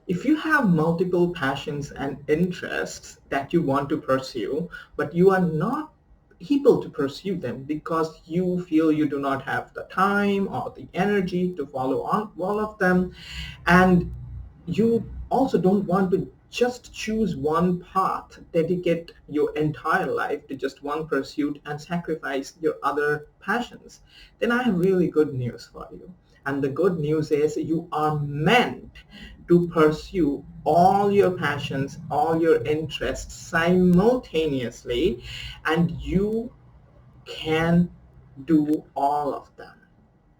If you have multiple passions and interests that you want to pursue, but you are not able to pursue them because you feel you do not have the time or the energy to follow on all of them, and you also don't want to just choose one path, dedicate your entire life to just one pursuit and sacrifice your other passions, then I have really good news for you. And the good news is you are meant to pursue all your passions, all your interests simultaneously, and you can do all of them.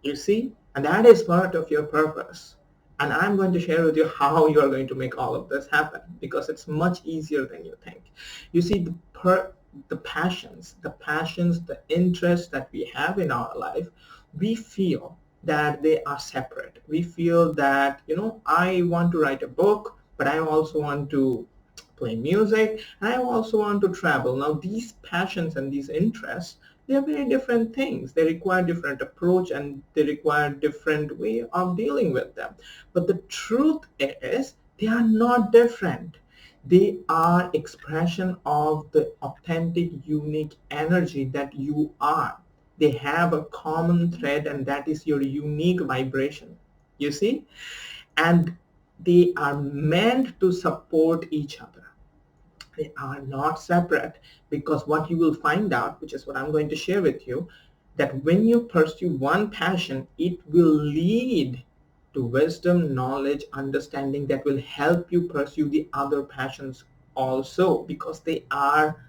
You see? And that is part of your purpose. And I'm going to share with you how you are going to make all of this happen, because it's much easier than you think. You see, the passions, the interests that we have in our life, we feel that they are separate. We feel that, I want to write a book, but I also want to play music, and I also want to travel. Now, these passions and these interests, they are very different things. They require different approach, and they require different way of dealing with them. But the truth is, they are not different. They are expression of the authentic, unique energy that you are. They have a common thread, and that is your unique vibration. You see? And they are meant to support each other. They are not separate, because what you will find out, which is what I'm going to share with you, that when you pursue one passion, it will lead to wisdom, knowledge, understanding that will help you pursue the other passions also, because they are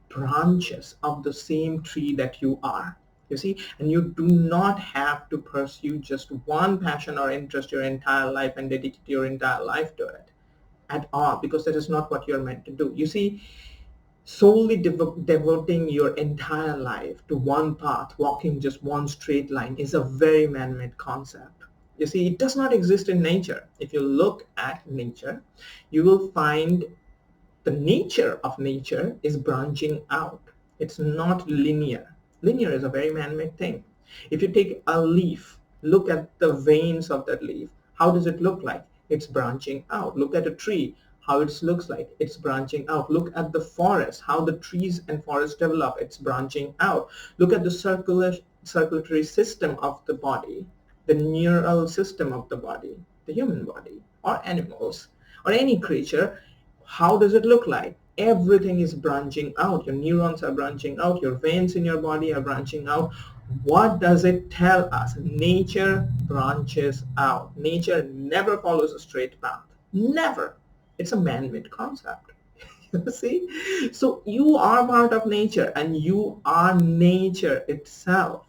branches of the same tree that you are. You see, and you do not have to pursue just one passion or interest your entire life and dedicate your entire life to it at all, because that is not what you're meant to do. You see, solely devoting your entire life to one path, walking just one straight line, is a very man-made concept. You see, it does not exist in nature. If you look at nature, you will find the nature of nature is branching out. It's not linear. Linear is a very man-made thing. If you take a leaf, look at the veins of that leaf. How does it look like? It's branching out. Look at a tree, how it looks like. It's branching out. Look at the forest, how the trees and forests develop. It's branching out. Look at the circulatory system of the body, the neural system of the body, the human body, or animals, or any creature. How does it look like? Everything is branching out. Your neurons are branching out. Your veins in your body are branching out. What does it tell us? Nature branches out. Nature never follows a straight path. Never. It's a man-made concept. You see? So you are part of nature, and you are nature itself.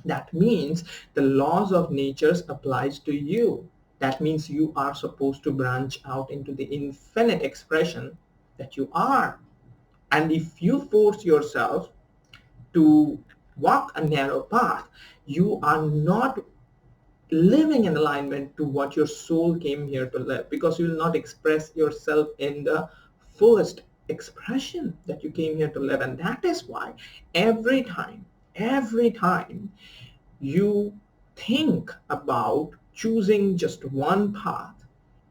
That means the laws of nature applies to you. That means you are supposed to branch out into the infinite expression that you are. And if you force yourself to walk a narrow path, you are not living in alignment to what your soul came here to live, because you will not express yourself in the fullest expression that you came here to live. And that is why every time you think about choosing just one path,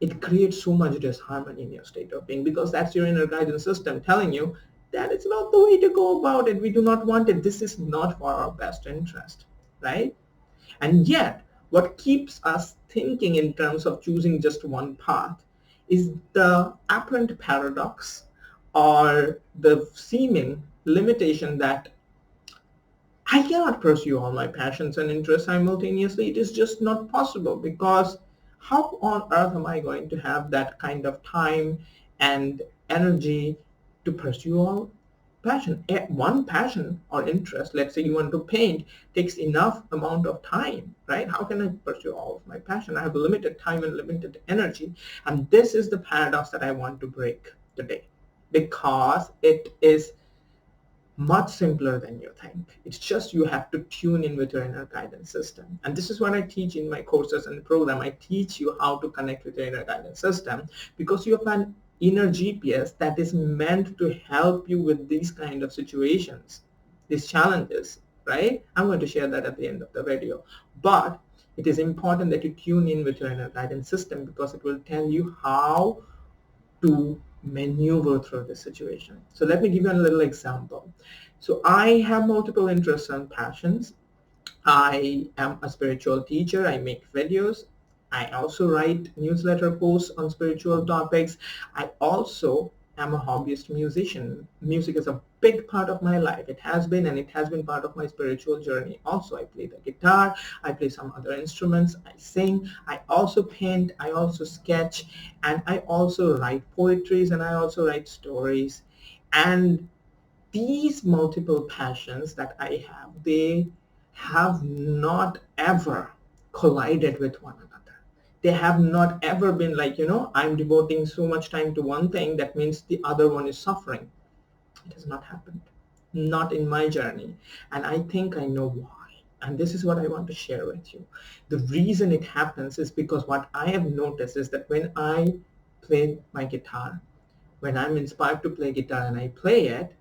it creates so much disharmony in your state of being, because that's your inner guidance system telling you that it's not the way to go about it. We do not want it. This is not for our best interest, right? And yet, what keeps us thinking in terms of choosing just one path is the apparent paradox, or the seeming limitation, that I cannot pursue all my passions and interests simultaneously. It is just not possible, because how on earth am I going to have that kind of time and energy to pursue all passion? One passion or interest, let's say you want to paint, takes enough amount of time, right? How can I pursue all of my passion? I have limited time and limited energy. And this is the paradox that I want to break today, because it is much simpler than you think. It's just you have to tune in with your inner guidance system. And this is what I teach in my courses and program. I teach you how to connect with your inner guidance system, because you have an inner GPS that is meant to help you with these kind of situations, these challenges, right? I'm going to share that at the end of the video. But It is important that you tune in with your inner guidance system because it will tell you how to maneuver through the situation. So let me give you a little example. So I have multiple interests and passions. I am a spiritual teacher. I make videos. I also write newsletter posts on spiritual topics. I also am a hobbyist musician. Music is a big part of my life. It has been, and it has been part of my spiritual journey. Also, I play the guitar. I play some other instruments. I sing. I also paint. I also sketch. And I also write poetries, and I also write stories. And these multiple passions that I have, they have not ever collided with one another. They have not ever been like, I'm devoting so much time to one thing, that means the other one is suffering. It has not happened. Not in my journey. And I think I know why. And this is what I want to share with you. The reason it happens is because what I have noticed is that when I play my guitar, when I'm inspired to play guitar and I play it,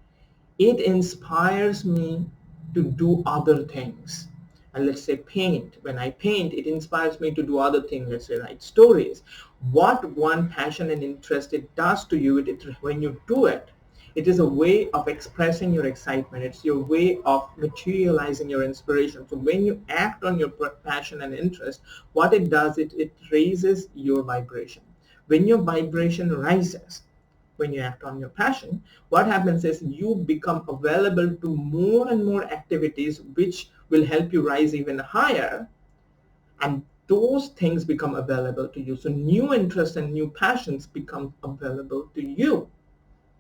it inspires me to do other things. And let's say paint. When I paint, it inspires me to do other things. Let's say write stories. What one passion and interest it does to you, when you do it, it is a way of expressing your excitement. It's your way of materializing your inspiration. So when you act on your passion and interest, what it does, it raises your vibration. When your vibration rises, when you act on your passion, what happens is you become available to more and more activities which will help you rise even higher, and those things become available to you. So new interests and new passions become available to you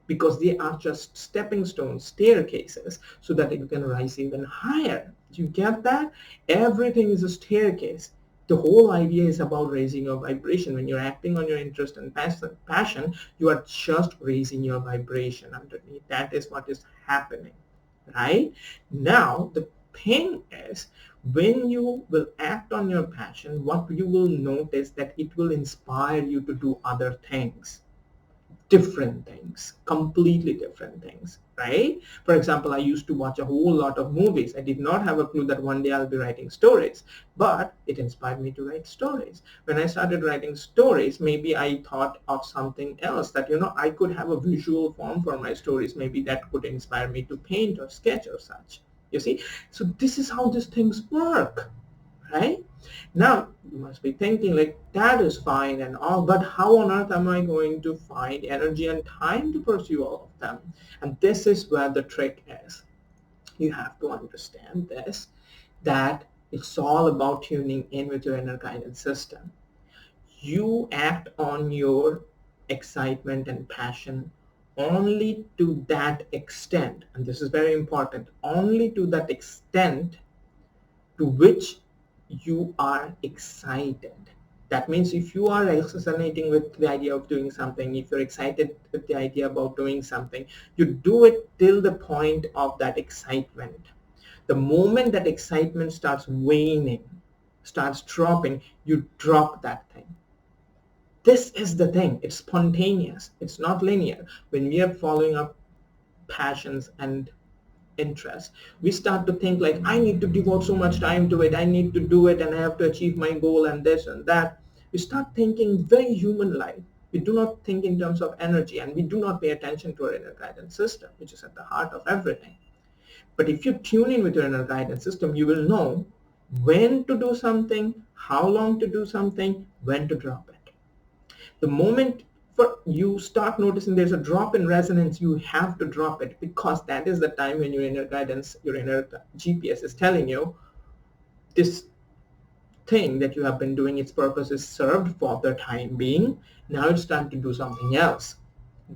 because they are just stepping stones, staircases, so that you can rise even higher. Do you get that? Everything is a staircase. The whole idea is about raising your vibration. When you're acting on your interest and passion, you are just raising your vibration underneath. That is what is happening, right? Now, the thing is, when you will act on your passion, what you will notice that it will inspire you to do other things, different things, completely different things, right? For example, I used to watch a whole lot of movies. I did not have a clue that one day I'll be writing stories, but it inspired me to write stories. When I started writing stories, maybe I thought of something else, that, I could have a visual form for my stories. Maybe that could inspire me to paint or sketch or such. You see? So this is how these things work, right? Now, you must be thinking like, that is fine and all, but how on earth am I going to find energy and time to pursue all of them? And this is where the trick is. You have to understand this, that it's all about tuning in with your inner guidance system. You act on your excitement and passion only to that extent, and this is very important, only to that extent to which you are excited. That means if you are resonating with the idea of doing something, if you're excited with the idea about doing something, you do it till the point of that excitement. The moment that excitement starts waning, starts dropping, you drop that thing. This is the thing. It's spontaneous. It's not linear. When we are following up passions and interest, we start to think like, I need to devote so much time to it, I need to do it, and I have to achieve my goal and this and that. We start thinking very human like. We do not think in terms of energy, and we do not pay attention to our inner guidance system, which is at the heart of everything. But if you tune in with your inner guidance system, you will know when to do something, how long to do something, when to drop it. The moment you start noticing there's a drop in resonance, you have to drop it, because that is the time when your inner guidance, your inner GPS is telling you this thing that you have been doing, its purpose is served for the time being. Now it's time to do something else.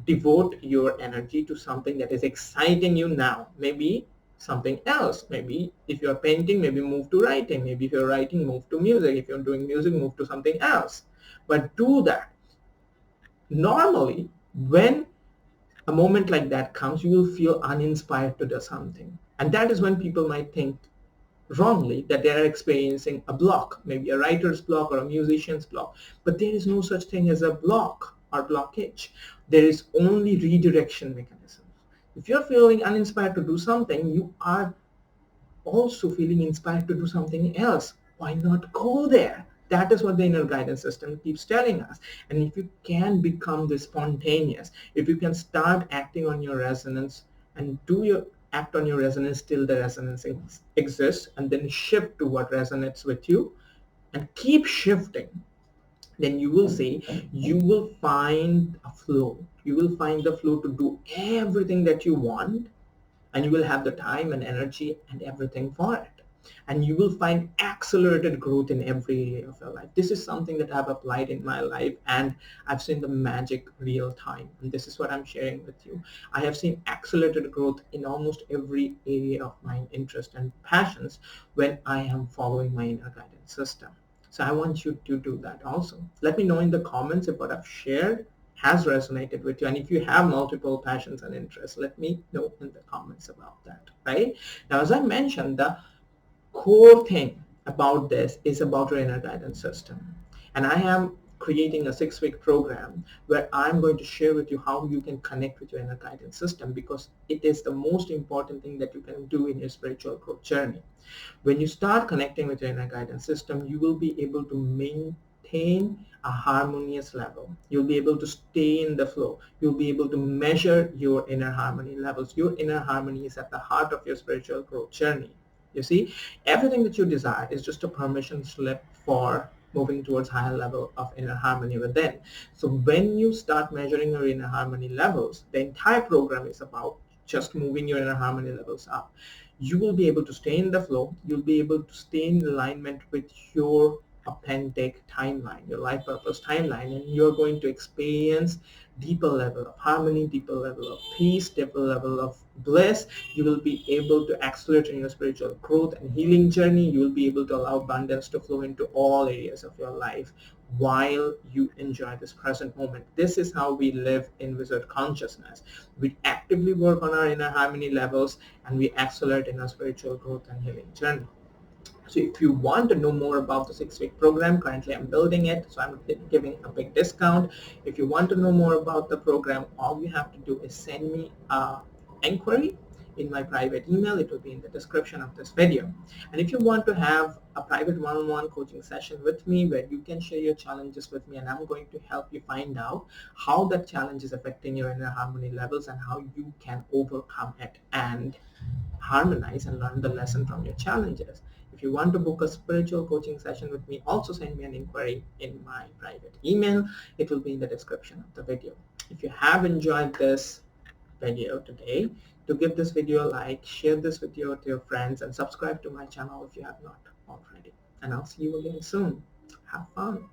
Devote your energy to something that is exciting you now. Maybe something else. Maybe if you're painting, maybe move to writing. Maybe if you're writing, move to music. If you're doing music, move to something else. But do that. Normally, when a moment like that comes, you will feel uninspired to do something. And that is when people might think wrongly that they are experiencing a block, maybe a writer's block or a musician's block. But there is no such thing as a block or blockage. There is only redirection mechanisms. If you're feeling uninspired to do something, you are also feeling inspired to do something else. Why not go there? That is what the inner guidance system keeps telling us. And if you can become this spontaneous, if you can start acting on your resonance and do your act on your resonance till the resonance exists, and then shift to what resonates with you and keep shifting, then you will see, you will find a flow. You will find the flow to do everything that you want, and you will have the time and energy and everything for it. And you will find accelerated growth in every area of your life. This is something that I've applied in my life, and I've seen the magic real time. And this is what I'm sharing with you. I have seen accelerated growth in almost every area of my interest and passions when I am following my inner guidance system. So I want you to do that also. Let me know in the comments if what I've shared has resonated with you. And if you have multiple passions and interests, let me know in the comments about that, right? Now, as I mentioned, the core thing about this is about your inner guidance system. And I am creating a 6-week program where I'm going to share with you how you can connect with your inner guidance system, because it is the most important thing that you can do in your spiritual growth journey. When you start connecting with your inner guidance system, you will be able to maintain a harmonious level. You'll be able to stay in the flow. You'll be able to measure your inner harmony levels. Your inner harmony is at the heart of your spiritual growth journey. You see, everything that you desire is just a permission slip for moving towards higher level of inner harmony within. So when you start measuring your inner harmony levels, the entire program is about just moving your inner harmony levels up. You will be able to stay in the flow. You'll be able to stay in alignment with your authentic timeline, your life purpose timeline, and you're going to experience deeper level of harmony, deeper level of peace, deeper level of bliss. You will be able to accelerate in your spiritual growth and healing journey. You will be able to allow abundance to flow into all areas of your life while you enjoy this present moment. This is how we live in wizard consciousness. We actively work on our inner harmony levels, and we accelerate in our spiritual growth and healing journey. So if you want to know more about the 6-week program, currently I'm building it, so I'm giving a big discount. If you want to know more about the program, all you have to do is send me an inquiry in my private email. It will be in the description of this video. And if you want to have a private one-on-one coaching session with me where you can share your challenges with me, and I'm going to help you find out how that challenge is affecting your inner harmony levels and how you can overcome it and harmonize and learn the lesson from your challenges. If you want to book a spiritual coaching session with me, also send me an inquiry in my private email. It will be in the description of the video. If you have enjoyed this video today, to give this video a like, share this video with your friends, and subscribe to my channel if you have not already. And I'll see you again soon. Have fun.